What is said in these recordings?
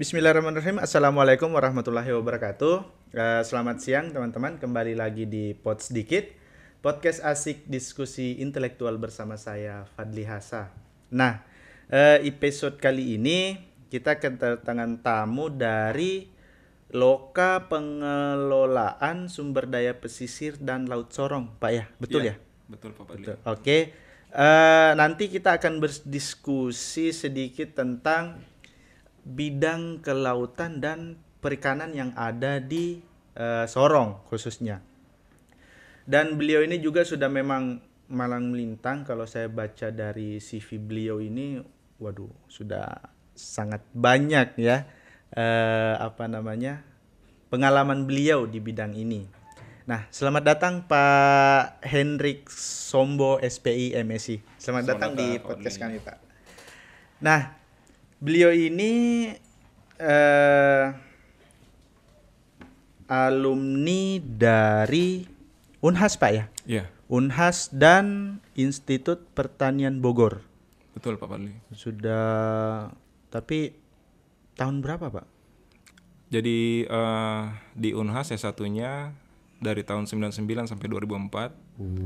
Bismillahirrahmanirrahim. Assalamualaikum warahmatullahi wabarakatuh. Selamat siang teman-teman. Kembali lagi di Pod Sedikit, podcast asik diskusi intelektual bersama saya Fadli Hasa. Nah, episode kali ini kita kedatangan tamu dari Loka Pengelolaan Sumber Daya Pesisir dan Laut Sorong, Pak ya, betul ya? Betul Pak Fadli. Betul. Oke. Nanti kita akan berdiskusi sedikit tentang bidang kelautan dan perikanan yang ada di Sorong khususnya. Dan beliau ini juga sudah memang malang melintang. Kalau saya baca dari CV beliau ini, waduh, sudah sangat banyak ya pengalaman beliau di bidang ini. Nah, selamat datang Pak Hendrik Sombo SPI MSI. Selamat datang di podcast kami, Pak. Nah, beliau ini alumni dari Unhas, Pak ya? Iya, Unhas dan Institut Pertanian Bogor. betul Pak Fadli. Sudah, tapi tahun berapa, Pak? Jadi di Unhas S1-nya dari tahun 99 sampai 2004.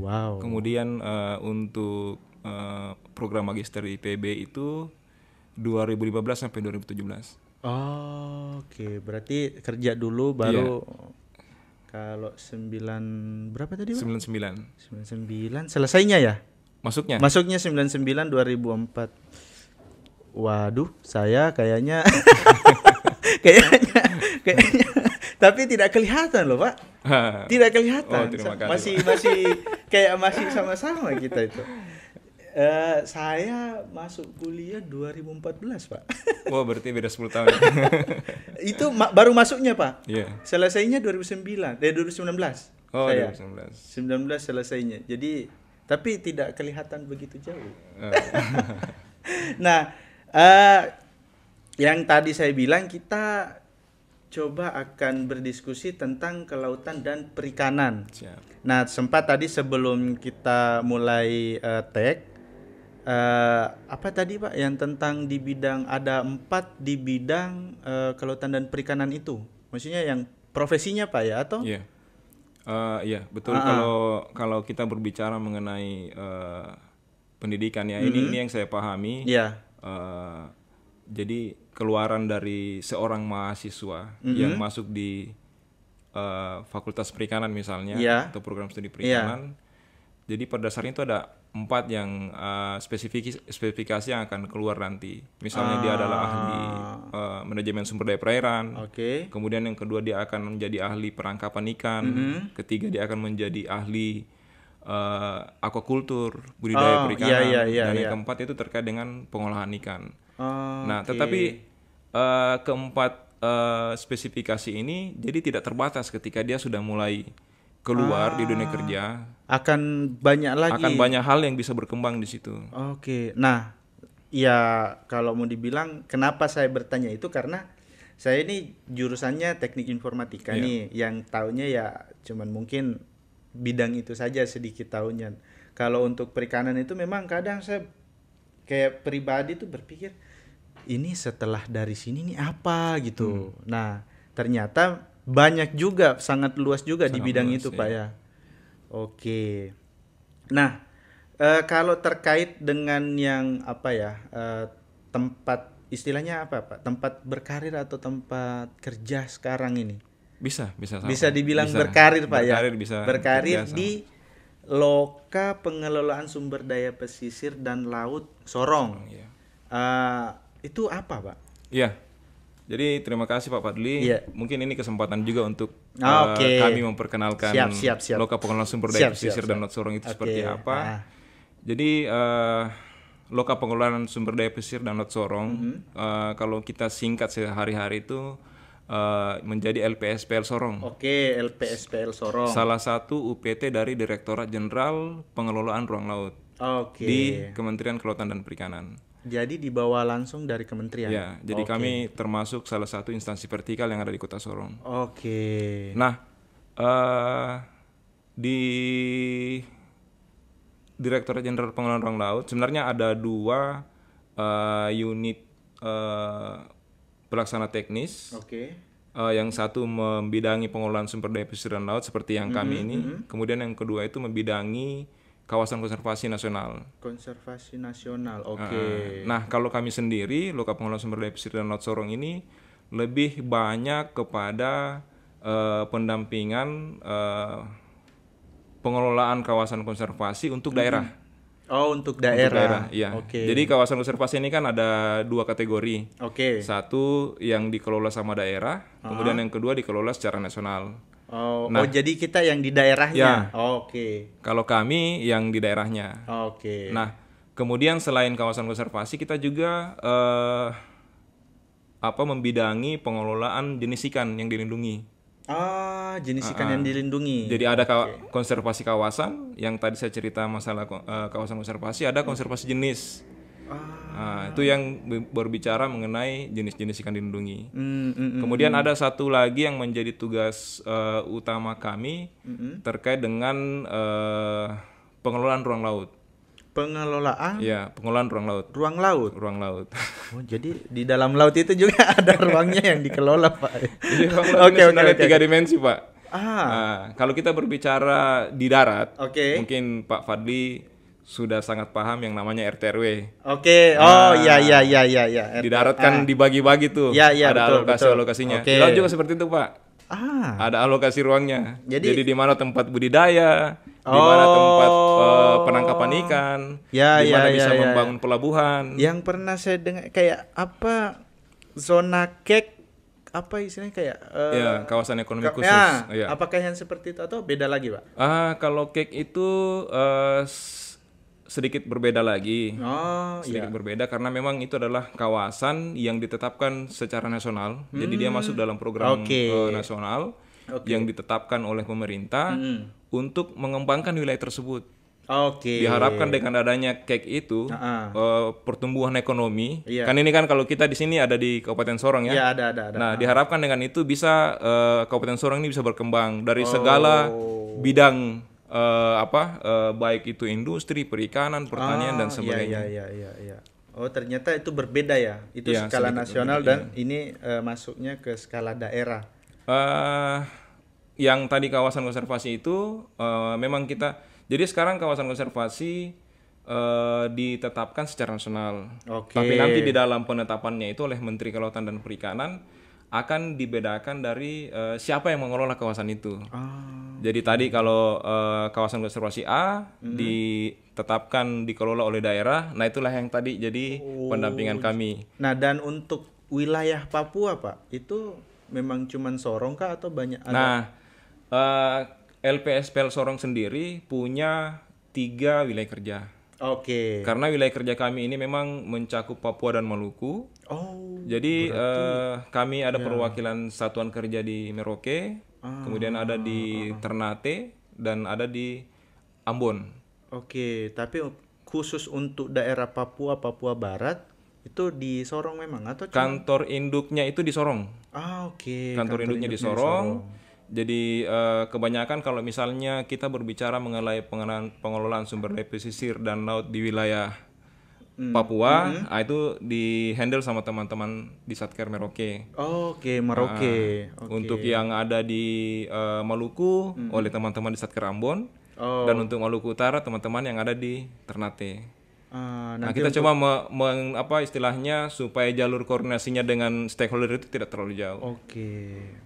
Wow. Kemudian untuk program magister IPB itu 2015 sampai 2017. Oh, oke. Berarti kerja dulu baru kalau berapa tadi, Pak? 99. 99 selesainya ya? Masuknya? Masuknya 99 2004. Waduh, saya kayaknya kayaknya tapi tidak kelihatan loh, Pak. Tidak kelihatan. Oh, terima kasih, Masih sama-sama kita itu. Saya masuk kuliah 2014, Pak. Wah, berarti beda 10 tahun. Itu baru masuknya, Pak. Iya. Selesainya 2019. Oh, Saya 2019. 19 selesainya. Jadi tapi tidak kelihatan begitu jauh. Nah, yang tadi saya bilang kita coba akan berdiskusi tentang kelautan dan perikanan. Siap. Nah, sempat tadi sebelum kita mulai tag, apa tadi Pak yang tentang di bidang ada 4 di bidang kelautan dan perikanan itu? Maksudnya yang profesinya Pak ya atau? Iya. Iya, betul. Kalau kita berbicara mengenai pendidikan ya, ini yang saya pahami. Iya. Jadi keluaran dari seorang mahasiswa yang masuk di Fakultas Perikanan misalnya atau program studi perikanan. Jadi pada dasarnya itu ada 4 yang spesifikasi yang akan keluar nanti. Misalnya dia adalah ahli manajemen sumber daya perairan. Kemudian yang kedua dia akan menjadi ahli perangkapan ikan. Ketiga dia akan menjadi ahli aquacultur, budidaya perikanan. Dan yang keempat itu terkait dengan pengolahan ikan. Nah, tetapi keempat spesifikasi ini jadi tidak terbatas ketika dia sudah mulai keluar di dunia kerja. Akan banyak lagi. Akan banyak hal yang bisa berkembang di situ. Oke. Nah, ya kalau mau dibilang kenapa saya bertanya itu karena saya ini jurusannya teknik informatika nih, yang taunya ya cuman mungkin bidang itu saja sedikit taunya. Kalau untuk perikanan itu memang kadang saya kayak pribadi tuh berpikir ini setelah dari sini nih apa gitu. Nah, ternyata banyak juga, sangat luas juga di bidang itu, Pak ya. Oke. Nah, kalau terkait dengan yang tempat istilahnya apa, Pak? Tempat berkarir atau tempat kerja sekarang ini? Bisa sama. Bisa dibilang berkarir, Pak ya. Berkarir di Loka Pengelolaan Sumber Daya Pesisir dan Laut Sorong. Itu apa, Pak? Iya. Jadi terima kasih Pak Fadli. Mungkin ini kesempatan juga untuk kami memperkenalkan Loka Pengelolaan Sumber Daya Pesisir dan Laut Sorong itu seperti apa. Jadi Loka Pengelolaan Sumber Daya Pesisir dan Laut Sorong, kalau kita singkat sehari-hari itu menjadi LPSPL Sorong. Oke, LPSPL Sorong. Salah satu UPT dari Direktorat Jenderal Pengelolaan Ruang Laut di Kementerian Kelautan dan Perikanan. Jadi dibawa langsung dari kementerian. Ya, jadi kami termasuk salah satu instansi vertikal yang ada di Kota Sorong. Oke. Nah, di Direktorat Jenderal Pengelolaan Ruang Laut sebenarnya ada 2 unit pelaksana teknis. Oke. Yang satu membidangi pengelolaan sumber daya pesisir dan laut seperti yang kami ini. Kemudian yang kedua itu membidangi kawasan konservasi nasional. Konservasi nasional, oke. Nah, kalau kami sendiri, Loka Pengelolaan Sumber Daya Pesisir dan Laut Sorong ini lebih banyak kepada pendampingan pengelolaan kawasan konservasi untuk daerah. Oh, untuk daerah. Iya. Oke. Jadi kawasan konservasi ini kan ada 2 kategori. Oke. Satu yang dikelola sama daerah, kemudian yang kedua dikelola secara nasional. Oh, jadi kita yang di daerahnya. Ya. Oke. Kalau kami yang di daerahnya. Oke. Nah, kemudian selain kawasan konservasi kita juga membidangi pengelolaan jenis ikan yang dilindungi. Jenis ikan yang dilindungi. Jadi ada konservasi kawasan, yang tadi saya cerita masalah kawasan konservasi, ada konservasi jenis. Itu yang berbicara mengenai jenis-jenis ikan dilindungi. Kemudian ada satu lagi yang menjadi tugas utama kami terkait dengan pengelolaan ruang laut. Pengelolaan? Ya, pengelolaan ruang laut. Ruang laut? Ruang laut. Oh, jadi di dalam laut itu juga ada ruangnya yang dikelola, Pak. Jadi ruang laut ini sebenarnya 3 dimensi, Pak. Kalau kita berbicara di darat, mungkin Pak Fadli sudah sangat paham yang namanya RT/RW. Iya. Di darat kan dibagi-bagi tuh. Ada alokasinya. Di laut juga seperti itu, Pak. Ada alokasi ruangnya. Jadi di mana tempat budidaya, di mana tempat penangkapan ikan, di mana bisa membangun pelabuhan. Yang pernah saya dengar kayak apa, zona kek, apa istilahnya kayak kawasan ekonomi khusus. Apakah yang seperti itu atau beda lagi, Pak? Kalau kek itu sedikit berbeda lagi. Sedikit berbeda karena memang itu adalah kawasan yang ditetapkan secara nasional. Jadi dia masuk dalam program nasional yang ditetapkan oleh pemerintah untuk mengembangkan wilayah tersebut. Diharapkan dengan adanya kek itu pertumbuhan ekonomi. Kan ini kan kalau kita di sini ada di Kabupaten Sorong ya. Ada. Nah, diharapkan dengan itu bisa Kabupaten Sorong ini bisa berkembang dari segala bidang baik itu industri, perikanan, pertanian dan sebagainya. Iya. Oh, ternyata itu berbeda ya. Itu skala nasional dan ini masuknya ke skala daerah. Yang tadi kawasan konservasi itu memang kita. Jadi sekarang kawasan konservasi ditetapkan secara nasional. Tapi nanti di dalam penetapannya itu oleh Menteri Kelautan dan Perikanan akan dibedakan dari siapa yang mengelola kawasan itu. Jadi tadi kalau kawasan konservasi A ditetapkan dikelola oleh daerah, nah itulah yang tadi jadi pendampingan kami. Nah, dan untuk wilayah Papua, Pak, itu memang cuman Sorong kah atau banyak ada? Nah, LPSPL Sorong sendiri punya 3 wilayah kerja. Karena wilayah kerja kami ini memang mencakup Papua dan Maluku. Jadi kami ada perwakilan satuan kerja di Merauke, kemudian ada di Ternate dan ada di Ambon. Tapi khusus untuk daerah Papua Barat itu di Sorong memang atau kantor induknya itu di Sorong. Kantor induknya di Sorong. Jadi kebanyakan kalau misalnya kita berbicara mengenai pengelolaan sumber daya pesisir dan laut di wilayah Papua, itu di handle sama teman-teman di Satker Merauke. Merauke. Untuk yang ada di Maluku oleh teman-teman di Satker Ambon, dan untuk Maluku Utara teman-teman yang ada di Ternate. Nah, kita coba istilahnya supaya jalur koordinasinya dengan stakeholder itu tidak terlalu jauh.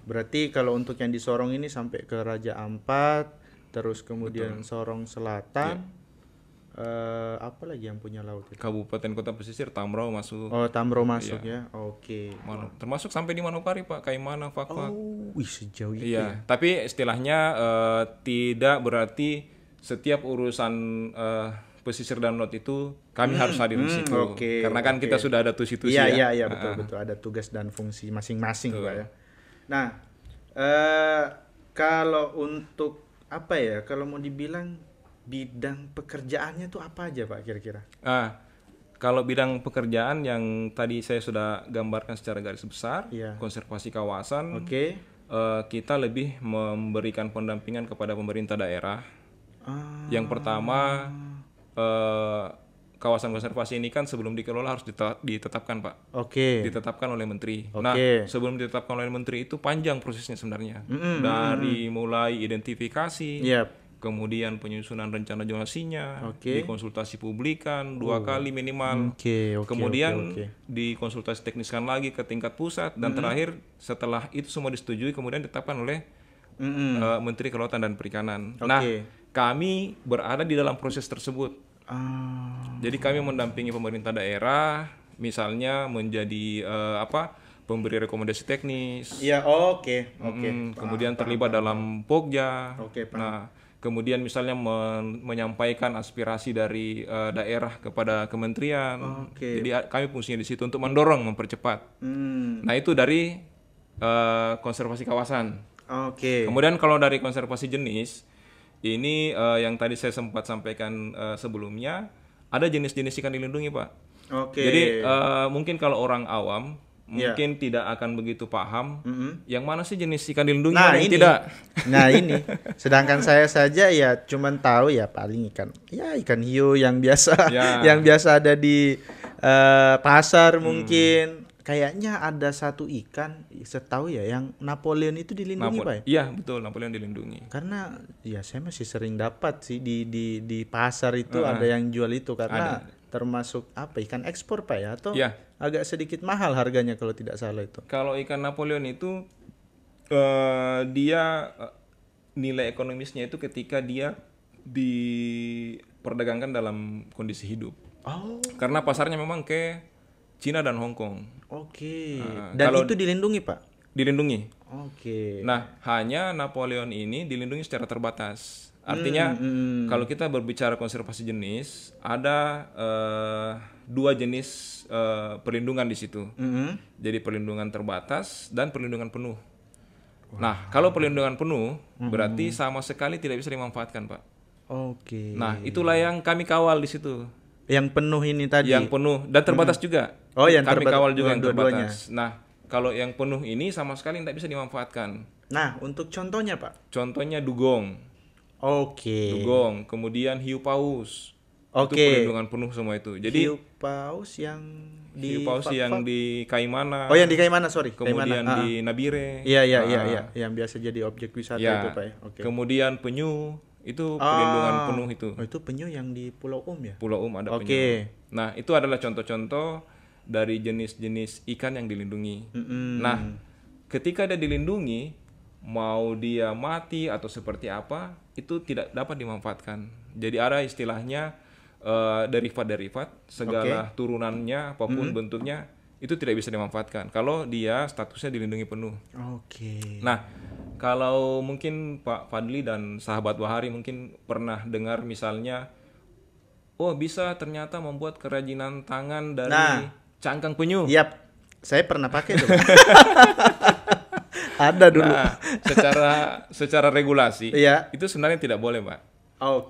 Berarti kalau untuk yang di Sorong ini sampai ke Raja Ampat, terus kemudian Sorong Selatan. Apa lagi yang punya laut itu? Kabupaten Kota Pesisir, Tamrau masuk. Tamrau masuk ya. Termasuk sampai di Manokwari, Pak, Kaimana, Fakfak. Sejauh itu. Tapi istilahnya tidak berarti setiap urusan pesisir dan laut itu kami harus hadir di situ. Karena kan kita sudah ada tusi-tusi ya. Iya, betul. Ada tugas dan fungsi masing-masing, Pak ya. Nah, kalau untuk kalau mau dibilang bidang pekerjaannya tuh apa aja, Pak, kira-kira? Kalau bidang pekerjaan yang tadi saya sudah gambarkan secara garis besar, konservasi kawasan, kita lebih memberikan pendampingan kepada pemerintah daerah. Yang pertama, kawasan konservasi ini kan sebelum dikelola harus ditetapkan, Pak. Ditetapkan oleh menteri. Nah, sebelum ditetapkan oleh menteri itu panjang prosesnya sebenarnya. Dari mulai identifikasi, kemudian penyusunan rencana zonasinya, dikonsultasi publikan 2 kali minimal, kemudian dikonsultasi tekniskan lagi ke tingkat pusat, dan terakhir setelah itu semua disetujui kemudian ditetapkan oleh Menteri Kelautan dan Perikanan. Nah, kami berada di dalam proses tersebut. Jadi kami mendampingi pemerintah daerah, misalnya menjadi pemberi rekomendasi teknis. Kemudian terlibat dalam Pokja. Nah, kemudian misalnya menyampaikan aspirasi dari daerah kepada kementerian. Jadi kami fungsinya di situ untuk mendorong, mempercepat. Nah, itu dari konservasi kawasan. Kemudian kalau dari konservasi jenis, ini yang tadi saya sempat sampaikan sebelumnya, ada jenis-jenis ikan dilindungi, Pak. Jadi mungkin kalau orang awam mungkin tidak akan begitu paham yang mana sih jenis ikan dilindungi, mana yang tidak. Nah ini, sedangkan saya saja ya cuman tahu ya paling ikan hiu yang biasa yang biasa ada di pasar mungkin. Kayaknya ada satu ikan, setahu ya, yang Napoleon itu dilindungi, Pak. Iya, betul, Napoleon dilindungi. Karena ya saya masih sering dapat sih di pasar itu ada yang jual itu, karena termasuk ikan ekspor, Pak, ya, atau agak sedikit mahal harganya kalau tidak salah itu. Kalau ikan Napoleon itu dia nilai ekonomisnya itu ketika dia diperdagangkan dalam kondisi hidup. Karena pasarnya memang ke Cina dan Hong Kong. Dan itu dilindungi, Pak? Dilindungi. Nah, hanya Napoleon ini dilindungi secara terbatas. Artinya kalau kita berbicara konservasi jenis, ada 2 jenis perlindungan di situ. Jadi perlindungan terbatas dan perlindungan penuh. Nah, kalau perlindungan penuh berarti sama sekali tidak bisa dimanfaatkan, Pak. Nah, itulah yang kami kawal di situ. Yang penuh ini tadi. Yang penuh dan terbatas juga. Yang kami kawal juga yang terbatas. Nah, kalau yang penuh ini sama sekali tidak bisa dimanfaatkan. Nah, untuk contohnya, Pak? Contohnya dugong. Dugong, kemudian hiu paus. Itu perlindungan penuh semua itu. Jadi hiu paus yang di Kaimana. Yang di Kaimana, sorry. Kemudian di Nabire. Iya, yang biasa jadi objek wisata itu, Pak, ya. Kemudian penyu. Itu perlindungan penuh itu. Itu penyu yang di Pulau ya? Pulau ada penyu. Nah, itu adalah contoh-contoh dari jenis-jenis ikan yang dilindungi. Nah, ketika dia dilindungi, mau dia mati atau seperti apa, itu tidak dapat dimanfaatkan. Jadi ada istilahnya derivat-derivat, segala turunannya, apapun bentuknya, itu tidak bisa dimanfaatkan kalau dia statusnya dilindungi penuh. Nah, kalau mungkin Pak Fadli dan sahabat Bahari mungkin pernah dengar misalnya, bisa ternyata membuat kerajinan tangan dari cangkang penyu. Saya pernah pakai itu. Ada dulu. Nah, secara regulasi itu sebenarnya tidak boleh, Pak.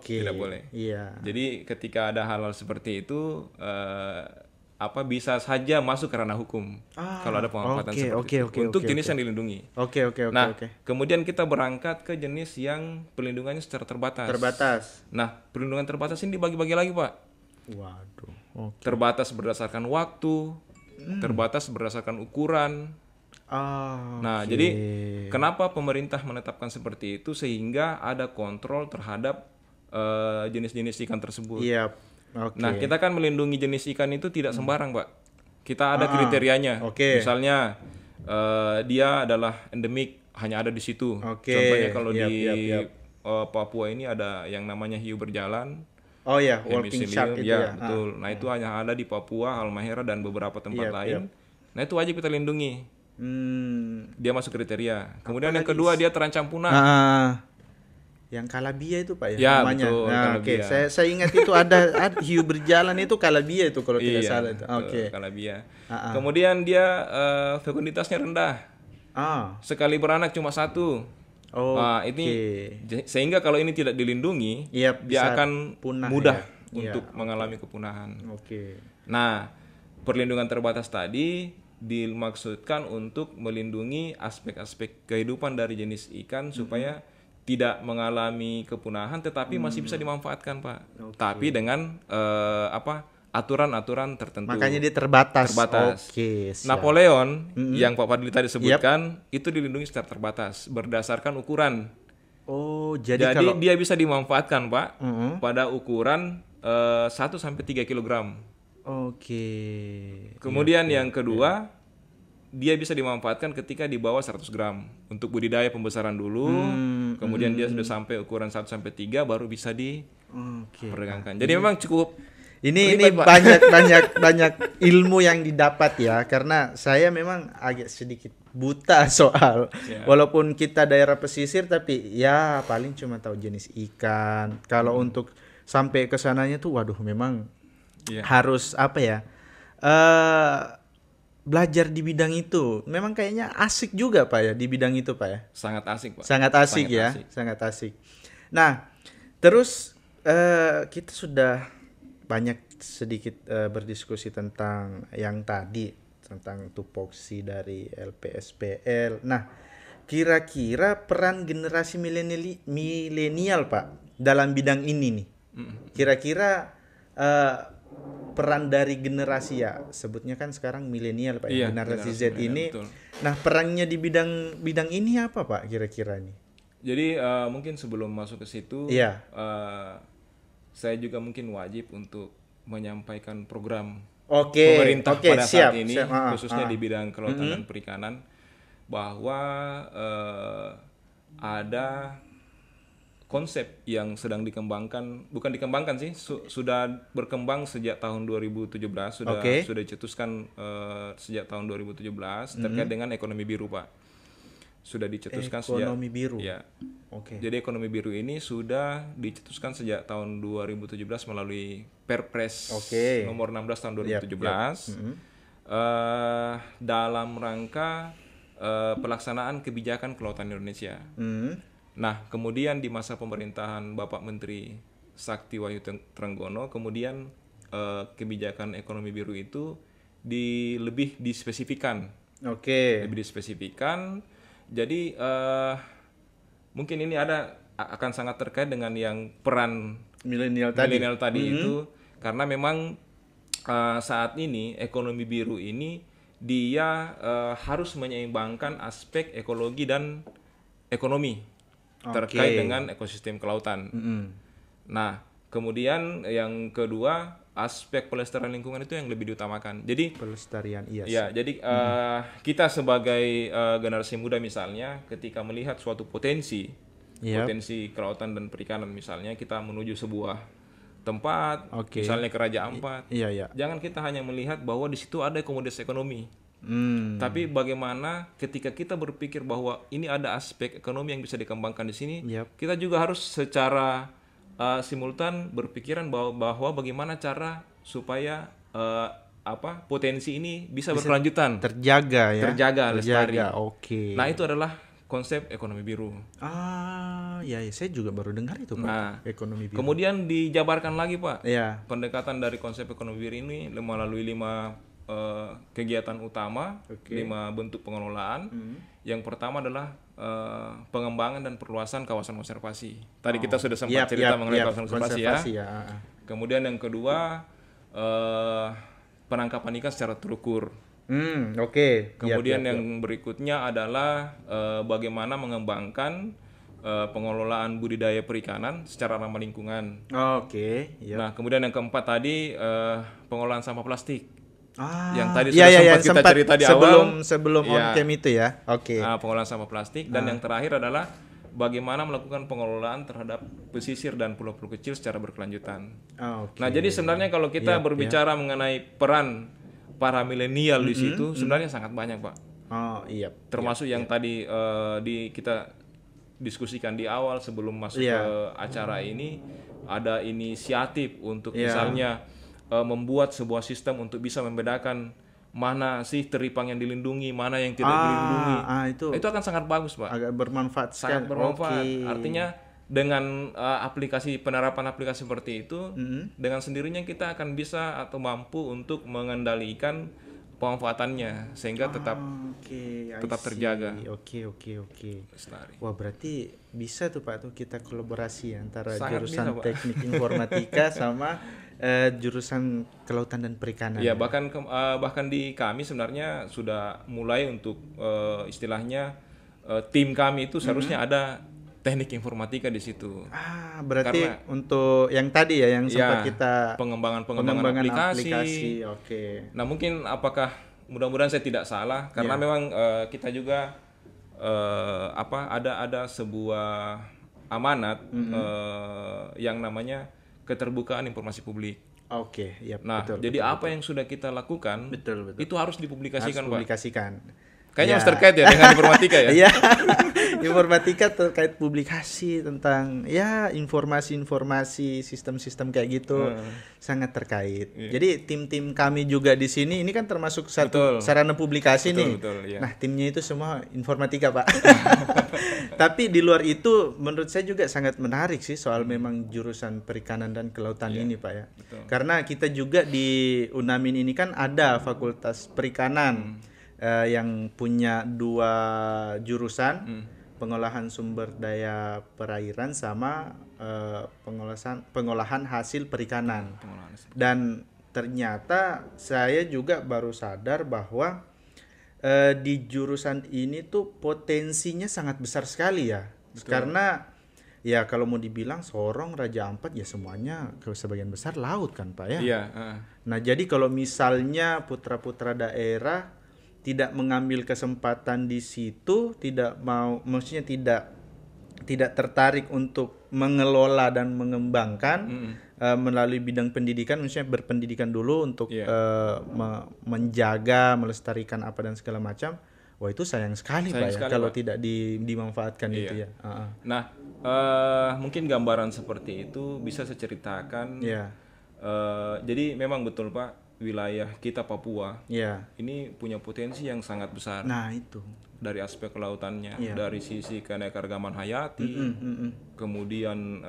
Tidak boleh. Jadi ketika ada hal-hal seperti itu, bisa saja masuk ke ranah hukum kalau ada pemanfaatan seperti itu untuk jenis yang dilindungi. Nah, kemudian kita berangkat ke jenis yang perlindungannya secara terbatas. Nah, perlindungan terbatas ini dibagi-bagi lagi, Pak. Terbatas berdasarkan waktu, terbatas berdasarkan ukuran. Nah, jadi kenapa pemerintah menetapkan seperti itu, sehingga ada kontrol terhadap jenis-jenis ikan tersebut. Nah, kita kan melindungi jenis ikan itu tidak sembarang, Pak. Kita ada kriterianya. Misalnya dia adalah endemik, hanya ada di situ. Contohnya kalau di Papua ini ada yang namanya hiu berjalan. Walking shark itu ya. Betul. Nah, itu hanya ada di Papua, Halmahera dan beberapa tempat lain. Nah, itu wajib kita lindungi. Dia masuk kriteria. Kemudian yang kedua, dia terancam punah. Yang kalabia itu, Pak, ya namanya. Betul, saya ingat itu ada hiu berjalan itu kalabia itu kalau tidak salah itu. Kalabia. Kemudian dia fekunditasnya rendah. Sekali beranak cuma 1. Ini sehingga kalau ini tidak dilindungi, dia akan mudah untuk mengalami kepunahan. Nah, perlindungan terbatas tadi dimaksudkan untuk melindungi aspek-aspek kehidupan dari jenis ikan supaya tidak mengalami kepunahan, tetapi masih bisa dimanfaatkan, Pak. Tapi dengan aturan-aturan tertentu. Makanya dia terbatas. Oke, Napoleon yang Pak Fadli tadi sebutkan itu dilindungi secara terbatas berdasarkan ukuran. Oh, jadi kalau dia bisa dimanfaatkan, Pak, pada ukuran 1-3 kg. Oke. Kemudian yang kedua, dia bisa dimanfaatkan ketika di bawah 100 gram untuk budidaya pembesaran dulu. Kemudian dia sudah sampai ukuran 1-3 baru bisa diperdagangkan. Jadi memang cukup ini banyak ilmu yang didapat ya, karena saya memang agak sedikit buta soal walaupun kita daerah pesisir, tapi ya paling cuma tahu jenis ikan. Kalau untuk sampai ke sananya tuh waduh memang harus apa ya, belajar di bidang itu. Memang kayaknya asik juga Pak ya di bidang itu Pak ya. Sangat asik Pak. Sangat asik. Sangat asik. Nah terus kita sudah banyak sedikit berdiskusi tentang yang tadi, tentang tupoksi dari LPSPL. Nah, kira-kira peran generasi milenial Pak dalam bidang ini nih. Kira-kira peran dari generasi ya, sebutnya kan sekarang milenial Pak ya, generasi Z ini. Betul. Nah, perannya di bidang ini apa Pak kira-kira nih? Jadi mungkin sebelum masuk ke situ, saya juga mungkin wajib untuk menyampaikan program pemerintah pada saat ini, khususnya di bidang kelautan dan perikanan, bahwa ada konsep yang sedang dikembangkan, bukan dikembangkan sih, sudah berkembang sejak tahun 2017, sudah dicetuskan sejak tahun 2017 terkait dengan ekonomi biru Pak. Sudah dicetuskan ekonomi biru. Ya. Jadi ekonomi biru ini sudah dicetuskan sejak tahun 2017 melalui Perpres nomor 16 tahun 2017 dalam rangka pelaksanaan kebijakan kelautan Indonesia. Nah, kemudian di masa pemerintahan Bapak Menteri Sakti Wahyu Trenggono, kemudian kebijakan ekonomi biru itu lebih dispesifikan. Lebih dispesifikan. Jadi mungkin ini akan sangat terkait dengan yang peran milenial tadi itu, karena memang saat ini ekonomi biru ini dia harus menyeimbangkan aspek ekologi dan ekonomi terkait dengan ekosistem kelautan. Nah, kemudian yang kedua, aspek pelestarian lingkungan itu yang lebih diutamakan. Jadi pelestarian jadi kita sebagai generasi muda misalnya, ketika melihat suatu potensi kelautan dan perikanan, misalnya kita menuju sebuah tempat, misalnya ke Raja Ampat, jangan kita hanya melihat bahwa di situ ada komoditas ekonomi, tapi bagaimana ketika kita berpikir bahwa ini ada aspek ekonomi yang bisa dikembangkan di sini, kita juga harus secara simultan berpikiran bahwa bagaimana cara supaya potensi ini bisa berkelanjutan, terjaga lestari. Nah, itu adalah konsep ekonomi biru. Saya juga baru dengar itu Pak. Ekonomi biru. Kemudian dijabarkan lagi Pak, pendekatan dari konsep ekonomi biru ini melalui 5 kegiatan utama, 5 bentuk pengelolaan. Yang pertama adalah pengembangan dan perluasan kawasan konservasi. Tadi kita sudah sempat cerita mengenai kawasan konservasi ya. Kemudian yang kedua, penangkapan ikan secara terukur. Kemudian yang berikutnya adalah bagaimana mengembangkan pengelolaan budidaya perikanan secara ramah lingkungan. Nah, kemudian yang keempat tadi pengelolaan sampah plastik. Yang tadi sudah sempat kita cerita di awal sebelum on cam itu ya. Pengolahan sampah plastik. Dan yang terakhir adalah bagaimana melakukan pengelolaan terhadap pesisir dan pulau-pulau kecil secara berkelanjutan. Nah, jadi sebenarnya kalau kita berbicara mengenai peran para milenial di situ, sebenarnya sangat banyak Pak. Termasuk yang tadi kita diskusikan di awal sebelum masuk ke acara ini, ada inisiatif untuk misalnya membuat sebuah sistem untuk bisa membedakan mana sih teripang yang dilindungi, mana yang tidak dilindungi. Itu akan sangat bagus Pak. Agak bermanfaat sekali. Sangat bermanfaat. Artinya dengan penerapan aplikasi seperti itu, dengan sendirinya kita akan bisa atau mampu untuk mengendalikan pemanfaatannya sehingga tetap terjaga. Oke. Wah, berarti bisa tuh Pak tuh kita kolaborasi antara jurusan teknik informatika sama jurusan kelautan dan perikanan. Ya, bahkan di kami sebenarnya sudah mulai untuk istilahnya tim kami itu seharusnya ada teknik informatika di situ. Berarti karena, untuk yang tadi ya yang sempat kita pengembangan aplikasi. Oke. Nah, mungkin apakah mudah-mudahan saya tidak salah karena memang kita juga ada sebuah amanat yang namanya keterbukaan informasi publik. Oke, ya. Nah, betul, jadi betul, apa yang sudah kita lakukan, itu harus dipublikasikan, Pak. Kayaknya harus terkait ya dengan informatika ya. Iya. Informatika terkait publikasi tentang informasi-informasi sistem-sistem kayak gitu sangat terkait. Jadi tim-tim kami juga di sini ini kan termasuk satu sarana publikasi nih. Iya. Nah, timnya itu semua informatika, Pak. Tapi di luar itu menurut saya juga sangat menarik sih soal memang jurusan perikanan dan kelautan ini, Pak ya. Betul. Karena kita juga di Unamin ini kan ada Fakultas Perikanan. Yang punya 2 jurusan, pengolahan sumber daya perairan sama pengolahan hasil perikanan. Dan ternyata saya juga baru sadar bahwa di jurusan ini tuh potensinya sangat besar sekali ya. Betul. Karena ya kalau mau dibilang Sorong, Raja Ampat ya semuanya sebagian besar laut kan, Pak ya. Iya. Nah, jadi kalau misalnya putra-putra daerah tidak mengambil kesempatan di situ, maksudnya tidak tertarik untuk mengelola dan mengembangkan melalui bidang pendidikan, maksudnya berpendidikan dulu untuk menjaga, melestarikan apa dan segala macam. Wah, itu sayang sekali, Pak ya, kalau tidak dimanfaatkan itu ya. Nah, mungkin gambaran seperti itu bisa saya ceritakan. Jadi memang betul, Pak. Wilayah kita Papua ini punya potensi yang sangat besar. Nah, itu dari aspek kelautannya, dari sisi keanekaragaman hayati, kemudian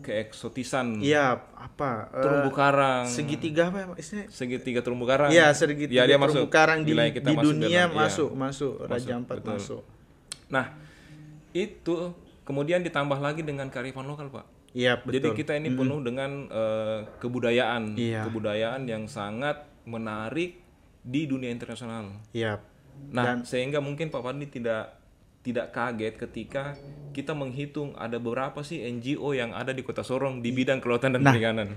keeksotisan. Terumbu karang. Segitiga apa istilahnya? Segitiga terumbu karang. Iya, segitiga dia terumbu karang di dunia masuk Raja Ampat masuk. Nah, itu kemudian ditambah lagi dengan kearifan lokal, Pak. Iya, betul. Jadi kita ini penuh dengan kebudayaan yang sangat menarik di dunia internasional. Iya. Nah, sehingga mungkin Pak Fadli tidak kaget ketika kita menghitung ada beberapa sih NGO yang ada di Kota Sorong di bidang kelautan dan perikanan.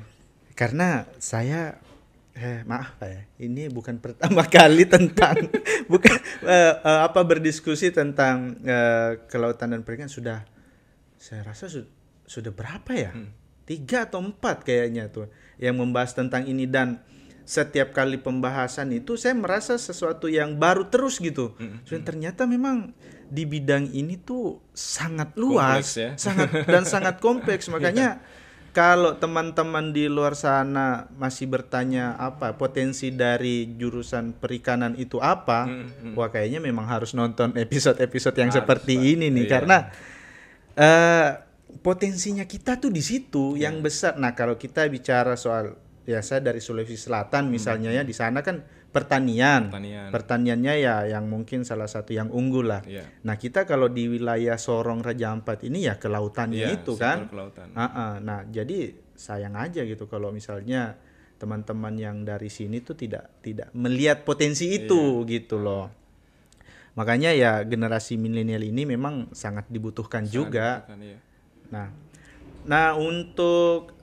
Karena saya maaf Pak ya, ini bukan pertama kali tentang berdiskusi tentang kelautan dan perikanan saya rasa sudah berapa ya? 3 atau 4 kayaknya tuh yang membahas tentang ini, dan setiap kali pembahasan itu saya merasa sesuatu yang baru terus gitu. Ternyata memang di bidang ini tuh sangat luas, kompleks, sangat kompleks. Makanya kalau teman-teman di luar sana masih bertanya apa potensi dari jurusan perikanan itu apa, wah kayaknya memang harus nonton episode-episode yang seperti ini nih, karena potensinya kita tuh di situ yang besar. Nah, kalau kita bicara soal saya dari Sulawesi Selatan misalnya ya, di sana kan pertaniannya ya yang mungkin salah satu yang unggul lah. Nah, kita kalau di wilayah Sorong Raja Ampat ini ya kelautannya itu kan. Nah, jadi sayang aja gitu kalau misalnya teman-teman yang dari sini tuh tidak melihat potensi itu gitu loh. Makanya ya generasi milenial ini memang sangat dibutuhkan juga. Nah, untuk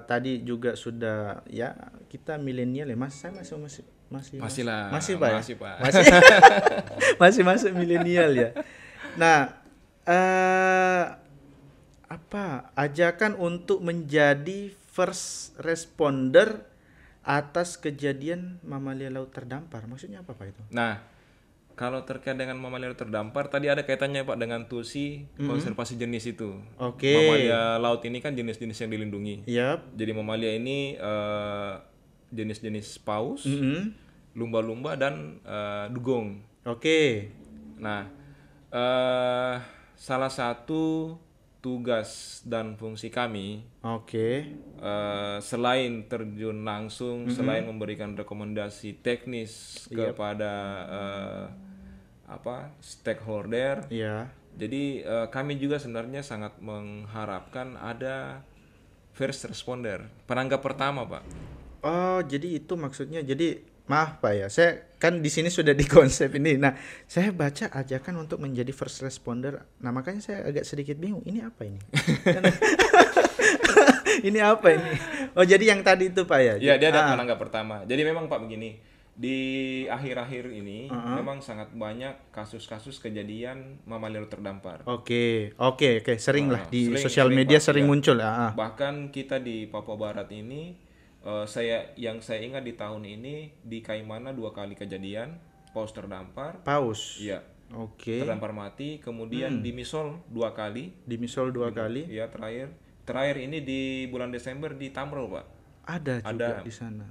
tadi juga sudah ya, kita milenial ya, masih masuk milenial ya. Nah, ajakan untuk menjadi first responder atas kejadian mamalia laut terdampar, maksudnya apa Pak itu? Nah, kalau terkait dengan mamalia laut terdampar, tadi ada kaitannya Pak dengan TUSI konservasi jenis itu. Mamalia laut ini kan jenis-jenis yang dilindungi. Jadi mamalia ini jenis-jenis paus, lumba-lumba dan dugong. Nah, salah satu tugas dan fungsi kami, selain terjun langsung, selain memberikan rekomendasi teknis kepada stakeholder, Jadi kami juga sebenarnya sangat mengharapkan ada first responder, penanggap pertama, Pak. Oh, jadi itu maksudnya. Jadi maaf Pak ya, saya kan di sini sudah di konsep ini. Nah, saya baca ajakan untuk menjadi first responder. Nah, makanya saya agak sedikit bingung. Ini apa ini? Ini apa ini? Oh, jadi yang tadi itu Pak ya? Iya, dia ada penanggap pertama. Jadi memang Pak begini, di akhir-akhir ini memang sangat banyak kasus-kasus kejadian mamalia laut terdampar. Oke, sering lah di sosial media sering muncul. Bahkan kita di Papua Barat ini, yang saya ingat di tahun ini di Kaimana 2 kali kejadian paus terdampar. Paus. Iya. Oke. Terdampar mati. Kemudian di Misol 2 kali. Di Misol 2 kali. Iya, terakhir ini di bulan Desember di Tamro, Pak. Ada juga di sana.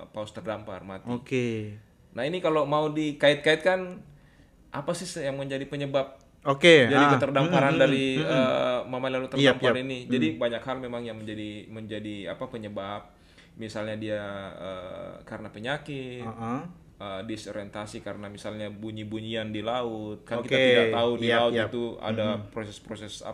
Paus terdampar mati. Oke. Nah, ini kalau mau dikait-kaitkan, apa sih yang menjadi penyebab jadi keterdamparan dari mamalia laut terdampar ini? Jadi banyak hal memang yang menjadi penyebab. Misalnya dia karena penyakit, disorientasi karena misalnya bunyi-bunyian di laut. Kan kita tidak tahu di laut itu ada proses-proses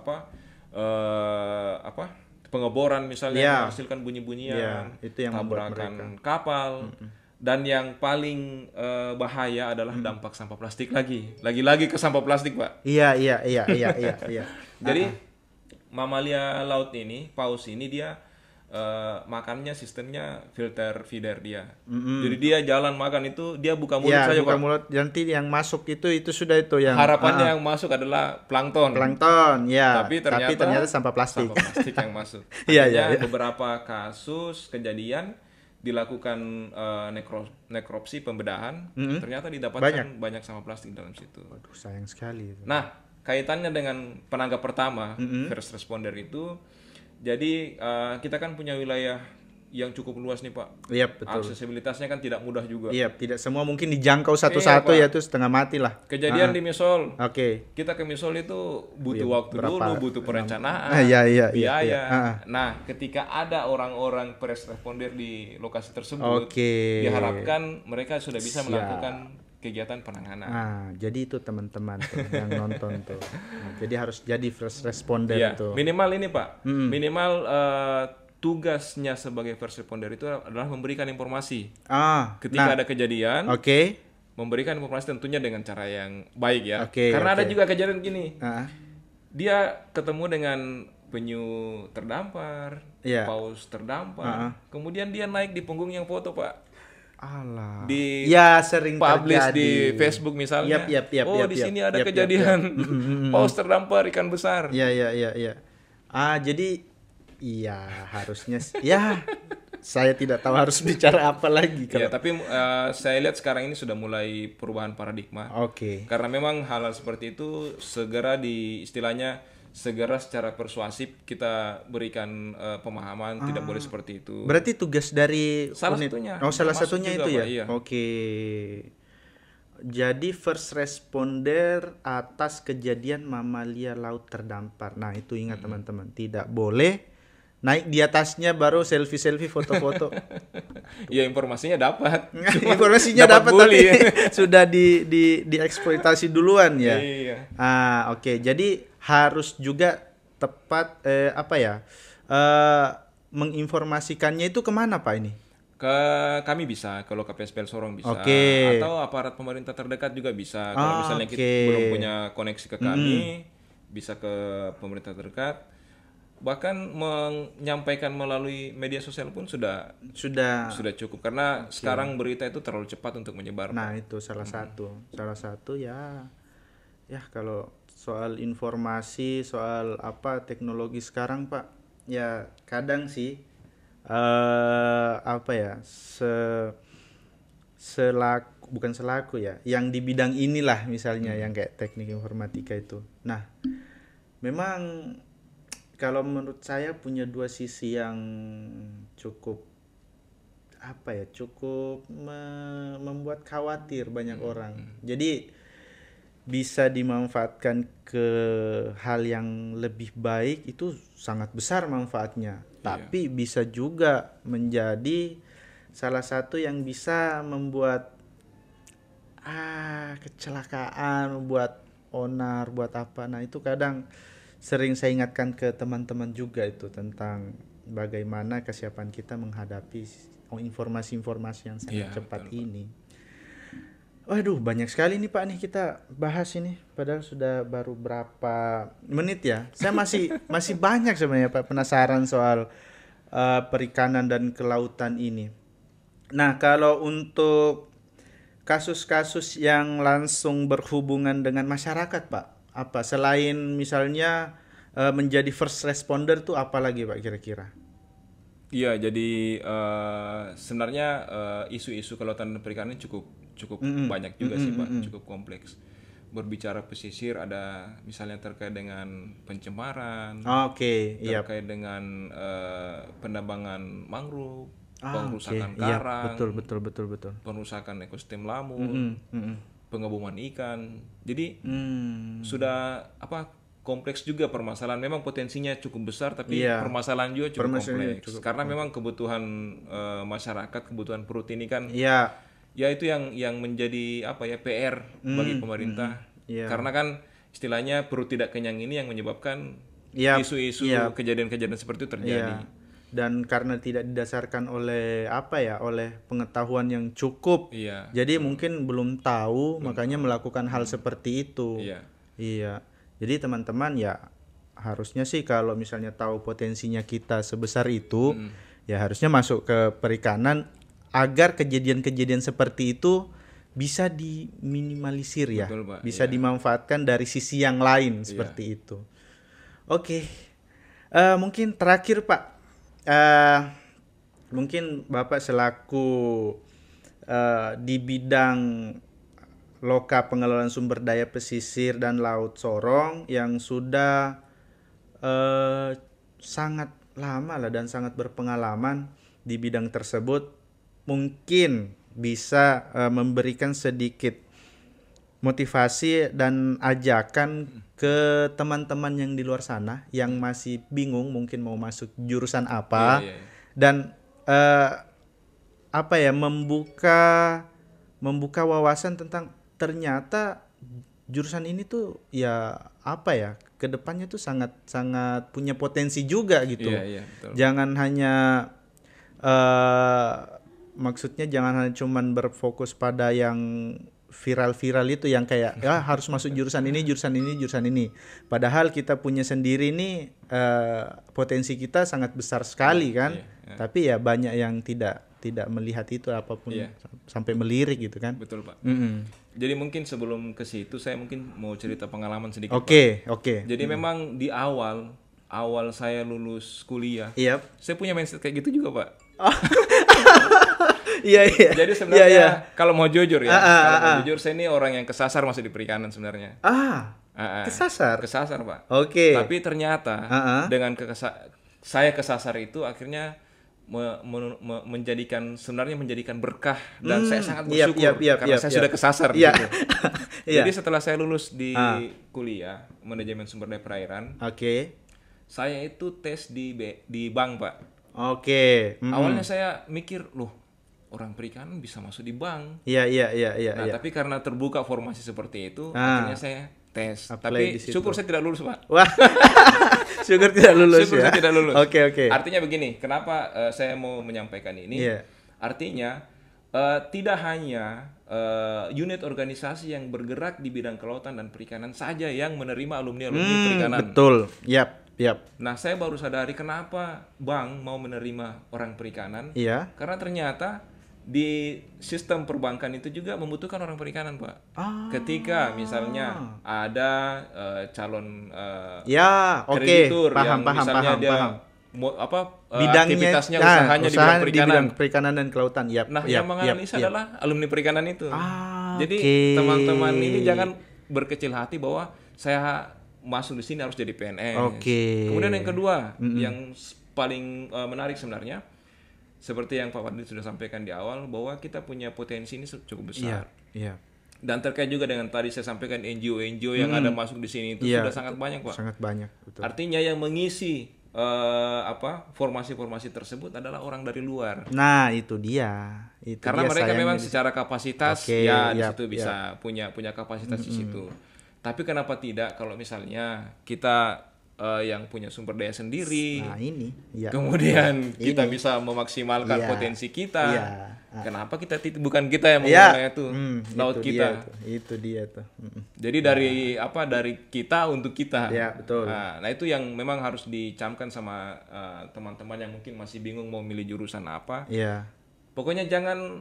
pengeboran misalnya menghasilkan bunyi-bunyian, itu yang tabrakan kapal. Dan yang paling bahaya adalah dampak sampah plastik lagi-lagi ke sampah plastik, Pak. Iya. Jadi mamalia laut ini, paus ini dia makannya sistemnya filter feeder dia. Jadi dia jalan makan itu dia buka mulut saja, buka Pak. mulut, nanti yang masuk itu sudah itu yang harapannya yang masuk adalah plankton, ya. Tapi ternyata sampah plastik yang masuk. Iya. Beberapa kasus kejadian dilakukan nekropsi pembedahan, ternyata didapatkan banyak sampah plastik dalam situ. Waduh, sayang sekali itu. Nah, kaitannya dengan penanggap pertama, first responder itu, jadi kita kan punya wilayah yang cukup luas nih, Pak. Iya, betul. Aksesibilitasnya kan tidak mudah juga. Iya, tidak semua mungkin dijangkau satu-satu, ya itu setengah mati lah. Kejadian di Misol. Oke. Kita ke Misol itu butuh waktu dulu, butuh perencanaan, biaya. Nah, ketika ada orang-orang first responder di lokasi tersebut, diharapkan mereka sudah bisa melakukan kegiatan penanganan. Nah, jadi itu teman-teman tuh yang nonton tuh. Nah, jadi harus jadi first responder tuh. Minimal ini, Pak. Minimal tugasnya sebagai first responder itu adalah memberikan informasi. Ketika ada kejadian, memberikan informasi tentunya dengan cara yang baik ya. Karena ada juga kejadian gini. Dia ketemu dengan penyu terdampar, paus terdampar, kemudian dia naik di punggung yang foto, Pak. Alah. Sering publish terjadi di Facebook misalnya. Di sini ada kejadian paus terdampar ikan besar. Iya. Jadi harusnya saya tidak tahu harus bicara apa lagi kalau. Tapi saya lihat sekarang ini sudah mulai perubahan paradigma. Karena memang hal-hal seperti itu segera secara persuasif kita berikan pemahaman tidak boleh seperti itu. Berarti tugas dari salah satunya. Salah satunya juga, itu ya. Pak, iya. Jadi first responder atas kejadian mamalia laut terdampar. Nah, itu ingat teman-teman, tidak boleh naik di atasnya baru selfie foto-foto. Ya, informasinya dapat. dapat tapi sudah dieksploitasi duluan ya. Iya. Jadi harus juga tepat menginformasikannya itu kemana, Pak, ini? Kami bisa, kalau KPSPL Sorong bisa, atau aparat pemerintah terdekat juga bisa. Kalau misalnya kita belum punya koneksi ke kami, bisa ke pemerintah terdekat. Bahkan menyampaikan melalui media sosial pun sudah cukup, karena sekarang berita itu terlalu cepat untuk menyebar. Nah, itu salah satu ya kalau soal informasi, soal teknologi sekarang, Pak, ya kadang sih bukan selaku ya, yang di bidang inilah misalnya yang kayak teknik informatika itu. Nah, memang kalau menurut saya punya dua sisi yang cukup membuat khawatir banyak orang. Jadi bisa dimanfaatkan ke hal yang lebih baik, itu sangat besar manfaatnya. Tapi bisa juga menjadi salah satu yang bisa membuat kecelakaan, membuat onar, buat apa. Nah, itu kadang sering saya ingatkan ke teman-teman juga itu tentang bagaimana kesiapan kita menghadapi informasi-informasi yang sangat cepat betul, ini. Waduh, banyak sekali nih Pak nih kita bahas ini. Padahal sudah baru berapa menit ya. Saya masih banyak sebenarnya Pak penasaran soal perikanan dan kelautan ini. Nah, kalau untuk kasus-kasus yang langsung berhubungan dengan masyarakat Pak, apa selain misalnya menjadi first responder tuh apa lagi Pak kira-kira? Iya, jadi sebenarnya isu-isu kelautan dan perikanan cukup banyak juga sih Pak, cukup kompleks. Berbicara pesisir ada misalnya terkait dengan pencemaran, terkait dengan penambangan mangrove, pengrusakan karang, betul, perusakan ekosistem laut, pengebuman ikan. Jadi sudah kompleks juga permasalahan. Memang potensinya cukup besar, tapi permasalahan juga cukup kompleks. Karena memang kebutuhan masyarakat, kebutuhan perut ini kan, ya itu yang menjadi PR bagi pemerintah. Karena kan istilahnya perut tidak kenyang ini yang menyebabkan isu-isu kejadian-kejadian seperti itu terjadi. Dan karena tidak didasarkan oleh oleh pengetahuan yang cukup, jadi mungkin belum tahu, makanya melakukan hal seperti itu. Jadi teman-teman ya harusnya sih kalau misalnya tahu potensinya kita sebesar itu, ya harusnya masuk ke perikanan agar kejadian-kejadian seperti itu bisa diminimalisir ya. Betul, Pak. Bisa dimanfaatkan dari sisi yang lain seperti itu. Oke. Mungkin terakhir Pak, mungkin Bapak selaku di bidang Loka Pengelolaan Sumber Daya Pesisir dan Laut Sorong yang sudah sangat lama lah dan sangat berpengalaman di bidang tersebut, mungkin bisa memberikan sedikit motivasi dan ajakan ke teman-teman yang di luar sana yang masih bingung mungkin mau masuk jurusan apa, dan membuka wawasan tentang ternyata jurusan ini tuh kedepannya tuh sangat punya potensi juga gitu. Jangan hanya maksudnya jangan hanya cuman berfokus pada yang viral-viral itu yang kayak harus masuk jurusan ini. Padahal kita punya sendiri nih potensi kita sangat besar sekali kan. Tapi ya banyak yang tidak melihat itu apapun sampai melirik gitu kan. Betul Pak. Jadi mungkin sebelum ke situ saya mungkin mau cerita pengalaman sedikit. Oke. Jadi memang di awal saya lulus kuliah, saya punya mindset kayak gitu juga Pak. Iya. Jadi sebenarnya kalau mau jujur saya ini orang yang kesasar masuk di perikanan sebenarnya. Kesasar Pak. Oke. Tapi ternyata dengan saya kesasar itu akhirnya menjadikan berkah dan saya sangat bersyukur karena saya sudah kesasar gitu. Jadi setelah saya lulus di kuliah manajemen sumber daya perairan, saya itu tes di bank Pak. Awalnya saya mikir orang perikanan bisa masuk di bank. Nah tapi karena terbuka formasi seperti itu, akhirnya saya tes. Tapi syukur saya tidak lulus Pak. Wah. Syukur tidak lulus. Saya tidak lulus. Oke. Artinya begini, kenapa saya mau menyampaikan ini? Artinya tidak hanya unit organisasi yang bergerak di bidang kelautan dan perikanan saja yang menerima alumni perikanan. Betul. Yap. Nah, saya baru sadari kenapa bank mau menerima orang perikanan. Karena ternyata di sistem perbankan itu juga membutuhkan orang perikanan, Pak. Ketika misalnya ada calon kreditur yang misalnya dia bidangnya, aktivitasnya usahanya di bidang perikanan dan kelautan. Yang menganalisa adalah alumni perikanan itu. Jadi teman-teman ini jangan berkecil hati bahwa saya masuk di sini harus jadi PNS. Kemudian yang kedua, yang paling menarik sebenarnya, seperti yang Pak Fadli sudah sampaikan di awal, bahwa kita punya potensi ini cukup besar. Dan terkait juga dengan tadi saya sampaikan NGO yang ada masuk di sini itu sudah sangat banyak, Pak. Sangat banyak, betul. Artinya yang mengisi formasi-formasi tersebut adalah orang dari luar. Nah, itu dia. Karena mereka memang secara kapasitas di situ bisa punya kapasitas di situ. Tapi kenapa tidak kalau misalnya kita yang punya sumber daya sendiri, nah ini ya. Kemudian kita bisa memaksimalkan potensi kita. Kenapa kita bukan kita yang mengelola itu laut kita? Itu dia tuh. Jadi dari kita untuk kita. Ya, betul. Nah itu yang memang harus dicamkan sama teman-teman yang mungkin masih bingung mau milih jurusan apa. Iya. Pokoknya jangan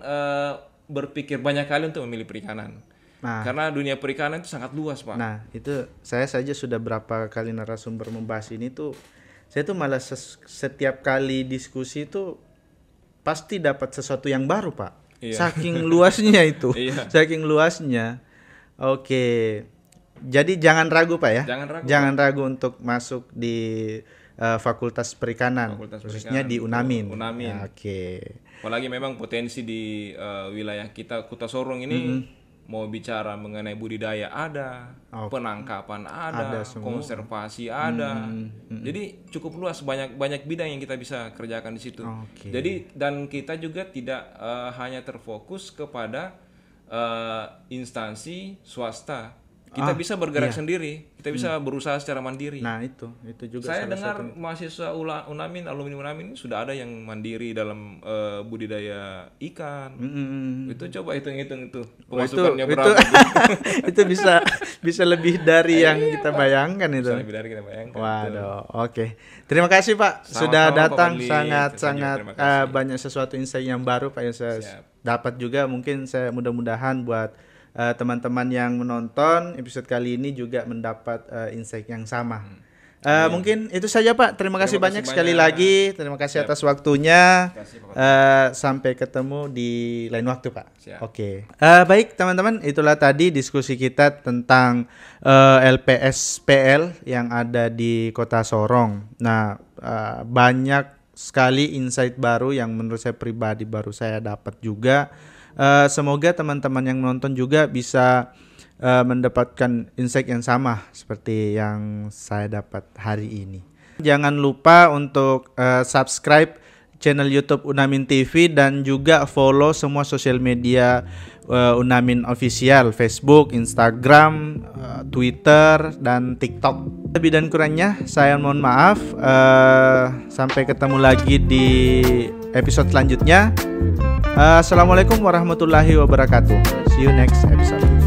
berpikir banyak kali untuk memilih perikanan. Nah, karena dunia perikanan itu sangat luas, Pak. Nah, itu saya saja sudah berapa kali narasumber membahas ini tuh, saya tuh malah setiap kali diskusi itu pasti dapat sesuatu yang baru, Pak. Iya. Saking luasnya itu. Iya. Saking luasnya. Oke. Jadi jangan ragu, Pak ya. Jangan ragu untuk masuk di Fakultas Perikanan, khususnya di UNAMIN. Oke. Apalagi memang potensi di wilayah kita Kota Sorong ini mau bicara mengenai budidaya ada, penangkapan ada konservasi ada. Jadi cukup luas, banyak bidang yang kita bisa kerjakan di situ. Jadi dan kita juga tidak hanya terfokus kepada instansi swasta. Kita bisa bergerak sendiri, kita bisa berusaha secara mandiri. Nah itu juga. Saya dengar mahasiswa UNAMIN, alumni UNAMIN sudah ada yang mandiri dalam budidaya ikan. Itu coba hitung-hitung itu pemasukannya berapa? Itu bisa lebih dari yang kita bayangkan itu. Bisa lebih dari kita bayangkan. Waduh, oke. Terima kasih Pak sudah datang, sangat banyak sesuatu insight yang baru Pak yang saya dapat juga. Mungkin saya mudah-mudahan buat teman-teman yang menonton episode kali ini juga mendapat insight yang sama. Mungkin itu saja Pak. Terima kasih banyak sekali lagi. Terima kasih atas waktunya. Sampai ketemu di lain waktu Pak. Oke. Baik teman-teman, itulah tadi diskusi kita tentang LPSPL yang ada di Kota Sorong. Nah, banyak sekali insight baru yang menurut saya pribadi baru saya dapat juga. Semoga teman-teman yang menonton juga bisa mendapatkan insight yang sama seperti yang saya dapat hari ini. Jangan lupa untuk subscribe channel YouTube UNAMIN TV dan juga follow semua sosial media UNAMIN Official, Facebook, Instagram, Twitter, dan TikTok. Lebih dan kurangnya saya mohon maaf. Sampai ketemu lagi di episode selanjutnya. Assalamualaikum warahmatullahi wabarakatuh. See you next episode.